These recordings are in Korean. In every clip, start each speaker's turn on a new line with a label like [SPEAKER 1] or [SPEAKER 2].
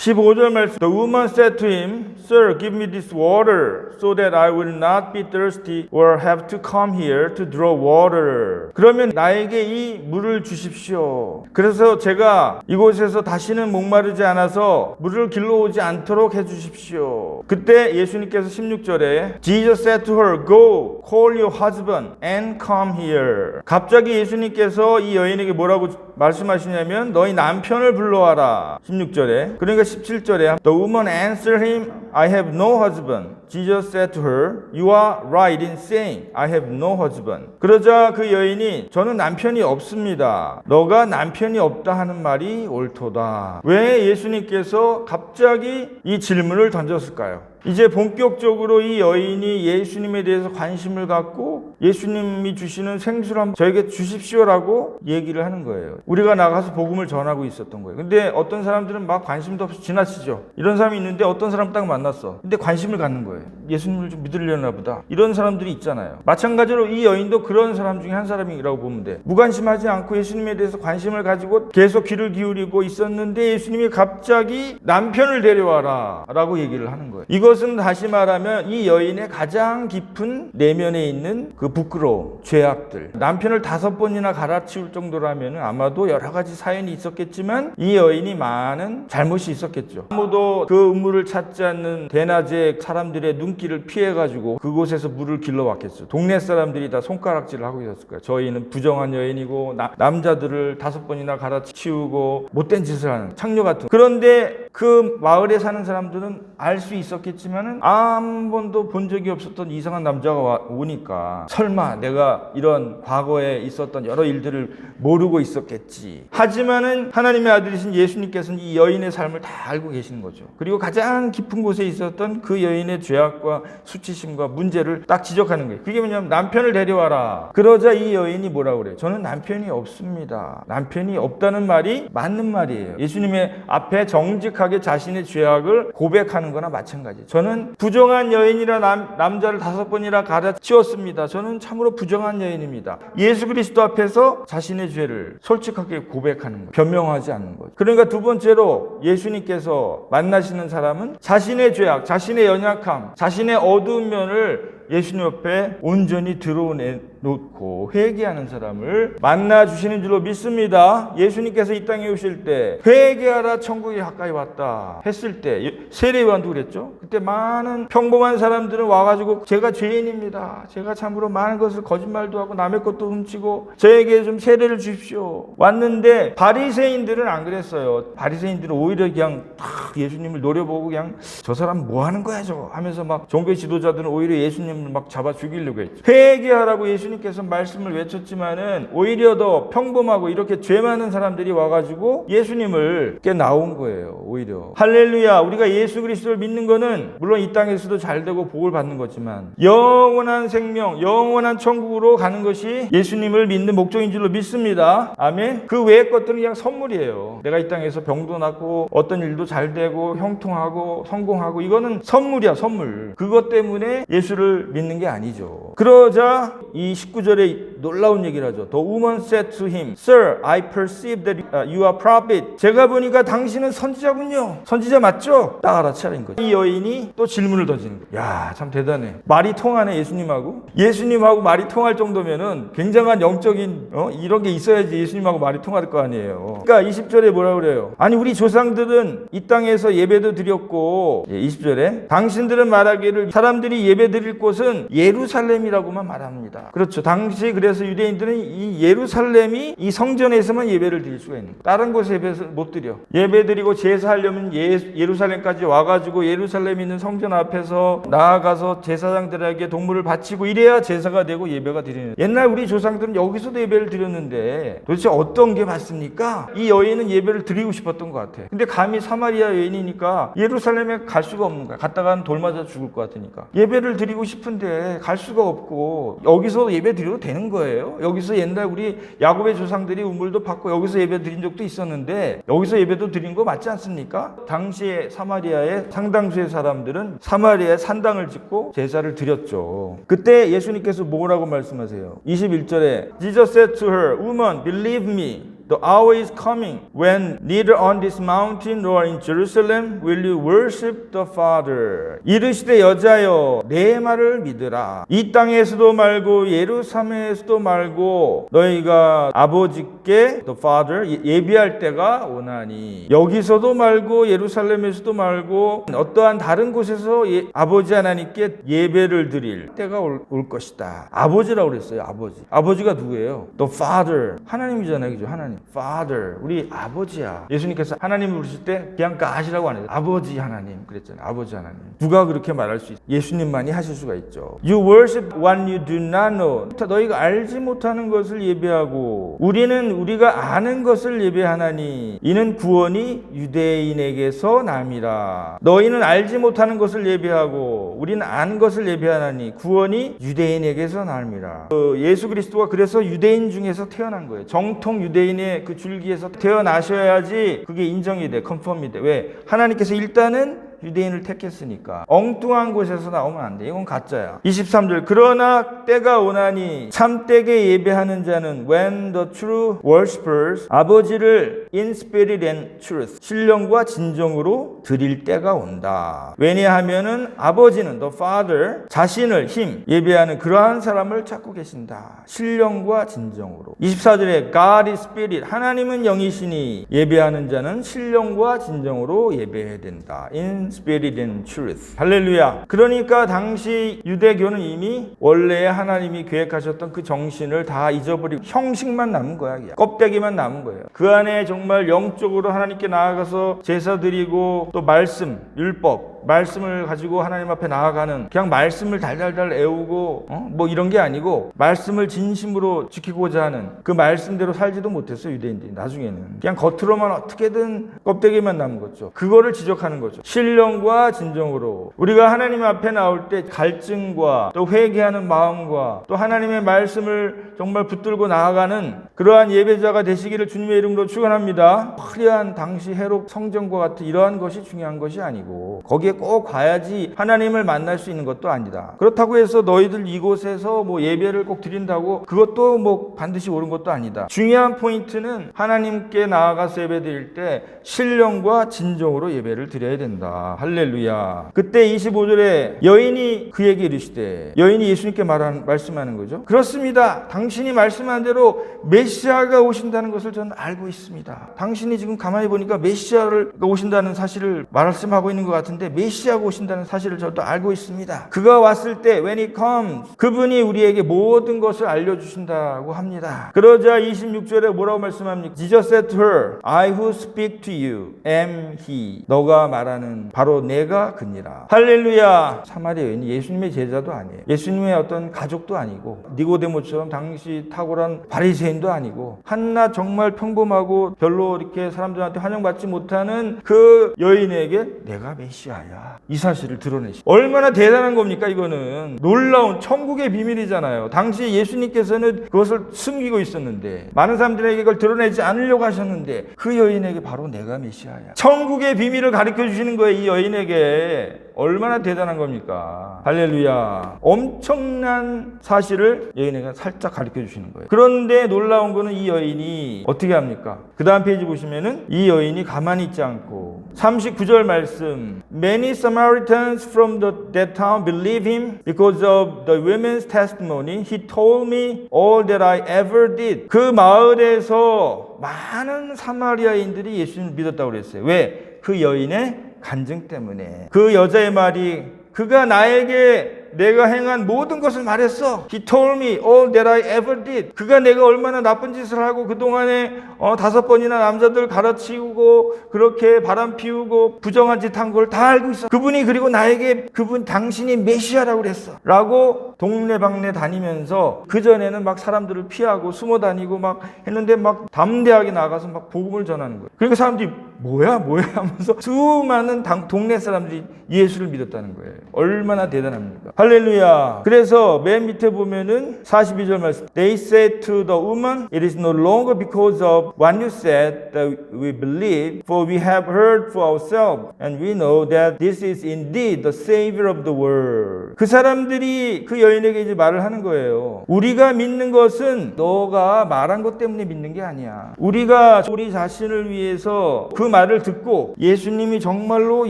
[SPEAKER 1] 15절 말씀. The woman said to him, Sir, give me this water so that I will not be thirsty or have to come here to draw water. 그러면 나에게 이 물을 주십시오. 그래서 제가 이곳에서 다시는 목마르지 않아서 물을 길러오지 않도록 해주십시오. 그때 예수님께서 16절에 Jesus said to her, Go, call your husband and come here. 갑자기 예수님께서 이 여인에게 뭐라고 말씀하시냐면 너희 남편을 불러와라. 16절에. 그러니까 17절에 The woman answered him, I have no husband. Jesus said to her, You are right in saying, I have no husband. 그러자 그 여인이 저는 남편이 없습니다. 너가 남편이 없다 하는 말이 옳도다. 왜 예수님께서 갑자기 이 질문을 던졌을까요? 이제 본격적으로 이 여인이 예수님에 대해서 관심을 갖고 예수님이 주시는 생수를 한번 저에게 주십시오라고 얘기를 하는 거예요. 우리가 나가서 복음을 전하고 있었던 거예요. 근데 어떤 사람들은 막 관심도 없이 지나치죠. 이런 사람이 있는데 어떤 사람 딱 만났어. 근데 관심을 갖는 거예요. 예수님을 좀 믿으려나 보다. 이런 사람들이 있잖아요. 마찬가지로 이 여인도 그런 사람 중에 한 사람이라고 보면 돼. 무관심하지 않고 예수님에 대해서 관심을 가지고 계속 귀를 기울이고 있었는데 예수님이 갑자기 남편을 데려와라 라고 얘기를 하는 거예요. 이것은 다시 말하면 이 여인의 가장 깊은 내면에 있는 그 부끄러움, 죄악들. 남편을 5번이나 갈아치울 정도라면 아마도 여러 가지 사연이 있었겠지만 이 여인이 많은 잘못이 있었겠죠. 아무도 그 음물을 찾지 않는 대낮에 사람들의 눈길을 피해가지고 그곳에서 물을 길러왔겠죠. 동네 사람들이 다 손가락질을 하고 있었을 거예요. 저희는 부정한 여인이고 남자들을 5번이나 갈아치우고 못된 짓을 하는 창녀 같은. 그런데 그 마을에 사는 사람들은 알 수 있었겠지만은 한 번도 본 적이 없었던 이상한 남자가 오니까 설마 내가 이런 과거에 있었던 여러 일들을 모르고 있었겠지. 하지만은 하나님의 아들이신 예수님께서는 이 여인의 삶을 다 알고 계시는 거죠. 그리고 가장 깊은 곳에 있었던 그 여인의 죄악과 수치심과 문제를 딱 지적하는 거예요. 그게 뭐냐면 남편을 데려와라. 그러자 이 여인이 뭐라고 그래요? 저는 남편이 없습니다. 남편이 없다는 말이 맞는 말이에요. 예수님의 앞에 정직하게 자신의 죄악을 고백하는 거나 마찬가지예요. 저는 부정한 여인이라 남자를 5번이나 갈아치웠습니다. 저는 참으로 부정한 여인입니다. 예수 그리스도 앞에서 자신의 죄를 솔직하게 고백하는 거예요. 변명하지 않는 거죠. 그러니까 두 번째로 예수님께서 만나시는 사람은 자신의 죄악, 자신의 연약함, 자신의 어두운 면을 예수님 옆에 온전히 드러내놓고 회개하는 사람을 만나주시는 줄로 믿습니다. 예수님께서 이 땅에 오실 때 회개하라 천국이 가까이 왔다 했을 때 세례요한도 그랬죠. 그때 많은 평범한 사람들은 와가지고 제가 죄인입니다. 제가 참으로 많은 것을 거짓말도 하고 남의 것도 훔치고 저에게 좀 세례를 주십시오. 왔는데 바리새인들은 안 그랬어요. 바리새인들은 오히려 그냥 딱 예수님을 노려보고 그냥 저 사람 뭐 하는 거야 저거 하면서 막 종교 지도자들은 오히려 예수님 막 잡아 죽이려고 했죠. 회개하라고 예수님께서 말씀을 외쳤지만은 오히려 더 평범하고 이렇게 죄 많은 사람들이 와가지고 예수님을 깨 나온 거예요. 오히려 할렐루야. 우리가 예수 그리스도를 믿는 거는 물론 이 땅에서도 잘 되고 복을 받는 거지만 영원한 생명, 영원한 천국으로 가는 것이 예수님을 믿는 목적인 줄로 믿습니다. 아멘. 그 외의 것들은 그냥 선물이에요. 내가 이 땅에서 병도 낫고 어떤 일도 잘 되고 형통하고 성공하고 이거는 선물이야, 선물. 그것 때문에 예수를 믿는 게 아니죠. 그러자 이 19절에 놀라운 얘기를 하죠. The woman said to him, Sir, I perceive that you are prophet. 제가 보니까 당신은 선지자군요. 선지자 맞죠? 딱 알아차린 거죠. 이 여인이 또 질문을 던지는 거예요. 야, 참 대단해. 말이 통하네, 예수님하고. 예수님하고 말이 통할 정도면은 굉장한 영적인 이런 게 있어야지 예수님하고 말이 통할 거 아니에요. 그러니까 20절에 뭐라 그래요? 아니 우리 조상들은 이 땅에서 예배도 드렸고 20절에 당신들은 말하기를 사람들이 예배 드릴 곳은 예루살렘이라고만 말합니다. 그렇죠. 당시 그래서 유대인들은 이 예루살렘이 이 성전에서만 예배를 드릴 수가 있는 거예요. 다른 곳에 예배를 못 드려. 예배 드리고 제사하려면 예루살렘까지 와가지고 예루살렘에 있는 성전 앞에서 나아가서 제사장들에게 동물을 바치고 이래야 제사가 되고 예배가 드리는. 옛날 우리 조상들은 여기서도 예배를 드렸는데 도대체 어떤 게 맞습니까? 이 여인은 예배를 드리고 싶었던 것 같아. 근데 감히 사마리아 여인이니까 예루살렘에 갈 수가 없는 거야. 갔다가는 돌 맞아 죽을 것 같으니까. 예배를 드리고 싶은데 갈 수가 없고 여기서 예배 드려도 되는 거예요. 여기서 옛날 우리 야곱의 조상들이 우물도 받고 여기서 예배 드린 적도 있었는데 여기서 예배도 드린 거 맞지 않습니까? 당시에 사마리아의 상당수의 사람들은 사마리아에 산당을 짓고 제사를 드렸죠. 그때 예수님께서 뭐라고 말씀하세요? 21절에 Jesus said to her, Woman, believe me. The hour is coming when neither on this mountain nor in Jerusalem will you worship the Father. 이르시되 여자여 내 말을 믿으라. 이 땅에서도 말고 예루살렘에서도 말고 너희가 아버지께 the Father 예비할 때가 오나니. 여기서도 말고 예루살렘에서도 말고 어떠한 다른 곳에서 아버지 하나님께 예배를 드릴 때가 올 것이다. 아버지라고 그랬어요. 아버지가 누구예요? The Father. 하나님이잖아요. 그죠? 하나님. Father. 우리 아버지야. 예수님께서 하나님을 부르실 때 그냥 가시라고 안 해요. 아버지 하나님 그랬잖아요. 아버지 하나님. 누가 그렇게 말할 수 있어요? 예수님만이 하실 수가 있죠. You worship what you do not know. 너희가 알지 못하는 것을 예배하고 우리는 우리가 아는 것을 예배하나니 이는 구원이 유대인에게서 남이라. 너희는 알지 못하는 것을 예배하고 우리는 아는 것을 예배하나니 구원이 유대인에게서 남이라. 예수 그리스도가 그래서 유대인 중에서 태어난 거예요. 정통 유대인의 그 줄기에서 태어나셔야지 그게 인정이 돼, 컨펌이 돼. 왜? 하나님께서 일단은 유대인을 택했으니까. 엉뚱한 곳에서 나오면 안 돼. 이건 가짜야. 23절 그러나 때가 오나니 참되게 예배하는 자는 when the true worshippers 아버지를 in spirit and truth 신령과 진정으로 드릴 때가 온다. 왜냐하면은 아버지는 the Father 자신을 힘 예배하는 그러한 사람을 찾고 계신다. 신령과 진정으로. 24절에 God is spirit 하나님은 영이시니 예배하는 자는 신령과 진정으로 예배해야 된다. in spirit and truth. 할렐루야. 그러니까 당시 유대교는 이미 원래 하나님이 계획하셨던 그 정신을 다 잊어버리고 형식만 남은 거야. 껍데기만 남은 거예요. 그 안에 정말 영적으로 하나님께 나아가서 제사 드리고 또 말씀, 율법 말씀을 가지고 하나님 앞에 나아가는 그냥 말씀을 달달달 애우고 뭐 이런 게 아니고 말씀을 진심으로 지키고자 하는 그 말씀대로 살지도 못했어요. 유대인들이 나중에는 그냥 겉으로만 어떻게든 껍데기만 남은 거죠. 그거를 지적하는 거죠. 신령과 진정으로 우리가 하나님 앞에 나올 때 갈증과 또 회개하는 마음과 또 하나님의 말씀을 정말 붙들고 나아가는 그러한 예배자가 되시기를 주님의 이름으로 축원합니다. 화려한 당시 해록 성전과 같은 이러한 것이 중요한 것이 아니고 거기에 꼭 가야지 하나님을 만날 수 있는 것도 아니다. 그렇다고 해서 너희들 이곳에서 뭐 예배를 꼭 드린다고 그것도 뭐 반드시 옳은 것도 아니다. 중요한 포인트는 하나님께 나아가서 예배 드릴 때 신령과 진정으로 예배를 드려야 된다. 할렐루야. 그때 25절에 여인이 그에게 이르시되 여인이 예수님께 말씀하는 거죠. 그렇습니다. 당신이 말씀한 대로 메시아가 오신다는 것을 저는 알고 있습니다. 당신이 지금 가만히 보니까 메시아가 오신다는 사실을 말씀하고 있는 것 같은데 메시아가 오신다는 사실을 저도 알고 있습니다. 그가 왔을 때 when he comes 그분이 우리에게 모든 것을 알려주신다고 합니다. 그러자 26절에 뭐라고 말씀합니까? Jesus said to her, I who speak to you am he. 너가 말하는 바로 내가 그니라. 할렐루야. 사마리아 여인이 예수님의 제자도 아니에요. 예수님의 어떤 가족도 아니고 니고데모처럼 당시 탁월한 바리새인도 아니고 한낱 정말 평범하고 별로 이렇게 사람들한테 환영받지 못하는 그 여인에게 내가 메시아야. 이 사실을 드러내시. 얼마나 대단한 겁니까? 이거는 놀라운 천국의 비밀이잖아요. 당시 예수님께서는 그것을 숨기고 있었는데 많은 사람들에게 그걸 드러내지 않으려고 하셨는데 그 여인에게 바로 내가 메시아야. 천국의 비밀을 가르쳐 주시는 거예요. 이 여인에게. 얼마나 대단한 겁니까? 할렐루야. 엄청난 사실을 여인에게 살짝 가르쳐 주시는 거예요. 그런데 놀라운 거는 이 여인이 어떻게 합니까? 그 다음 페이지 보시면은 이 여인이 가만히 있지 않고 39절 말씀 Many Samaritans from that town believe him because of the women's testimony. He told me all that I ever did. 그 마을에서 많은 사마리아인들이 예수님을 믿었다고 그랬어요. 왜? 그 여인의 간증 때문에. 그 여자의 말이 그가 나에게 내가 행한 모든 것을 말했어. He told me all that I ever did. 그가 내가 얼마나 나쁜 짓을 하고 그동안에 5번이나 남자들 갈아치우고 그렇게 바람 피우고 부정한 짓 한 걸 다 알고 있어. 그분이 그리고 나에게 그분 당신이 메시아라고 그랬어 라고 동네방네 다니면서 그전에는 막 사람들을 피하고 숨어 다니고 막 했는데 막 담대하게 나가서 막 복음을 전하는 거예요. 그러니까 사람들이 뭐야 하면서 수많은 동네 사람들이 예수를 믿었다는 거예요. 얼마나 대단합니까? 할렐루야. 그래서 맨 밑에 보면은 42절 말씀. They said to the woman, it is no longer because of what you said that we believe, for we have heard for ourselves, and we know that this is indeed the Savior of the world. 그 사람들이 그 여인에게 이제 말을 하는 거예요. 우리가 믿는 것은 너가 말한 것 때문에 믿는 게 아니야. 우리가 우리 자신을 위해서 그 말을 듣고 예수님이 정말로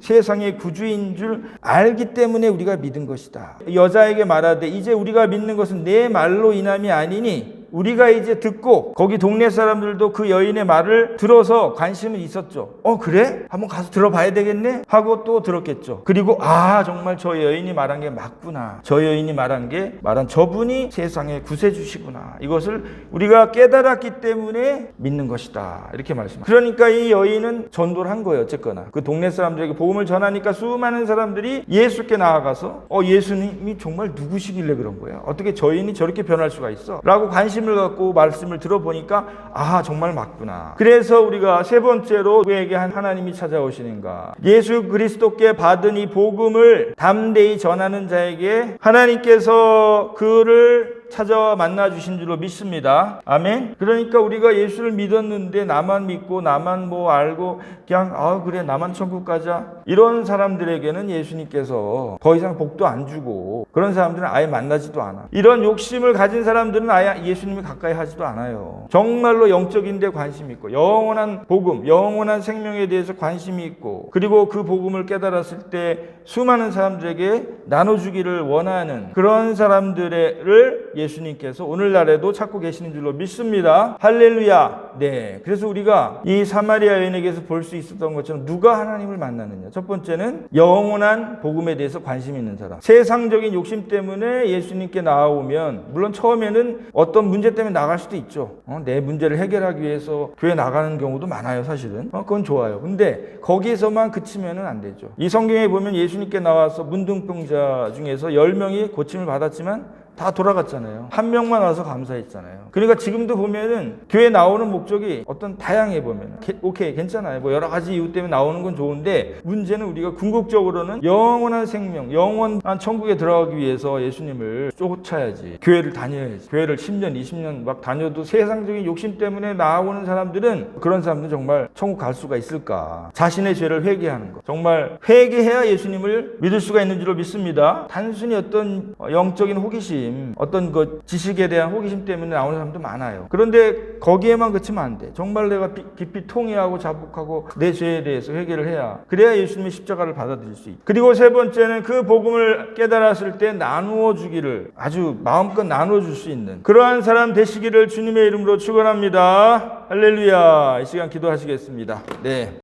[SPEAKER 1] 세상의 구주인 줄 알기 때문에 우리가 믿은 것이다. 여자에게 말하되 이제 우리가 믿는 것은 내 말로 인함이 아니니 우리가 이제 듣고 거기 동네 사람들도 그 여인의 말을 들어서 관심은 있었죠. 그래? 한번 가서 들어봐야 되겠네? 하고 또 들었겠죠. 그리고 정말 저 여인이 말한 게 맞구나. 저 여인이 말한 저분이 세상의 구세주시구나. 이것을 우리가 깨달았기 때문에 믿는 것이다. 이렇게 말씀합니다. 그러니까 이 여인은 전도를 한 거예요. 어쨌거나 그 동네 사람들에게 복음을 전하니까 수많은 사람들이 예수께 나아가서 예수님이 정말 누구시길래 그런 거야? 어떻게 저 여인이 저렇게 변할 수가 있어? 라고 관심을 갖고 말씀을 들어보니까 정말 맞구나. 그래서 우리가 세 번째로 우리에게 하나님이 찾아오시는가? 예수 그리스도께 받은 이 복음을 담대히 전하는 자에게 하나님께서 그를 찾아와 만나 주신 줄로 믿습니다. 아멘. 그러니까 우리가 예수를 믿었는데 나만 믿고 나만 알고 그냥 그래 나만 천국 가자 이런 사람들에게는 예수님께서 더 이상 복도 안 주고 그런 사람들은 아예 만나지도 않아. 이런 욕심을 가진 사람들은 아예 예수님을 가까이 하지도 않아요. 정말로 영적인 데 관심이 있고 영원한 복음, 영원한 생명에 대해서 관심이 있고 그리고 그 복음을 깨달았을 때 수많은 사람들에게 나눠주기를 원하는 그런 사람들을 예수님께서 오늘날에도 찾고 계시는 줄로 믿습니다. 할렐루야. 네. 그래서 우리가 이 사마리아 여인에게서 볼 수 있었던 것처럼 누가 하나님을 만나느냐. 첫 번째는 영원한 복음에 대해서 관심이 있는 사람. 세상적인 욕심 때문에 예수님께 나아오면 물론 처음에는 어떤 문제 때문에 나갈 수도 있죠. 내 문제를 해결하기 위해서 교회 나가는 경우도 많아요. 사실은. 그건 좋아요. 근데 거기에서만 그치면은 안 되죠. 이 성경에 보면 예수님께 나와서 문둥병자 중에서 10명이 고침을 받았지만 다 돌아갔잖아요. 한 명만 와서 감사했잖아요. 그러니까 지금도 보면은 교회 나오는 목적이 어떤 다양해 보면 오케이 괜찮아요. 여러 가지 이유 때문에 나오는 건 좋은데 문제는 우리가 궁극적으로는 영원한 생명, 영원한 천국에 들어가기 위해서 예수님을 쫓아야지. 교회를 다녀야지. 교회를 10년, 20년 막 다녀도 세상적인 욕심 때문에 나오는 사람들은 그런 사람들은 정말 천국 갈 수가 있을까? 자신의 죄를 회개하는 것. 정말 회개해야 예수님을 믿을 수가 있는 줄로 믿습니다. 단순히 어떤 영적인 호기심 어떤 그 지식에 대한 호기심 때문에 나오는 사람도 많아요. 그런데 거기에만 그치면 안 돼. 정말 내가 깊이 통회하고 자복하고 내 죄에 대해서 회개를 해야 그래야 예수님의 십자가를 받아들일 수 있다. 그리고 세 번째는 그 복음을 깨달았을 때 나누어 주기를 아주 마음껏 나누어 줄 수 있는 그러한 사람 되시기를 주님의 이름으로 축원합니다. 할렐루야. 이 시간 기도하시겠습니다. 네.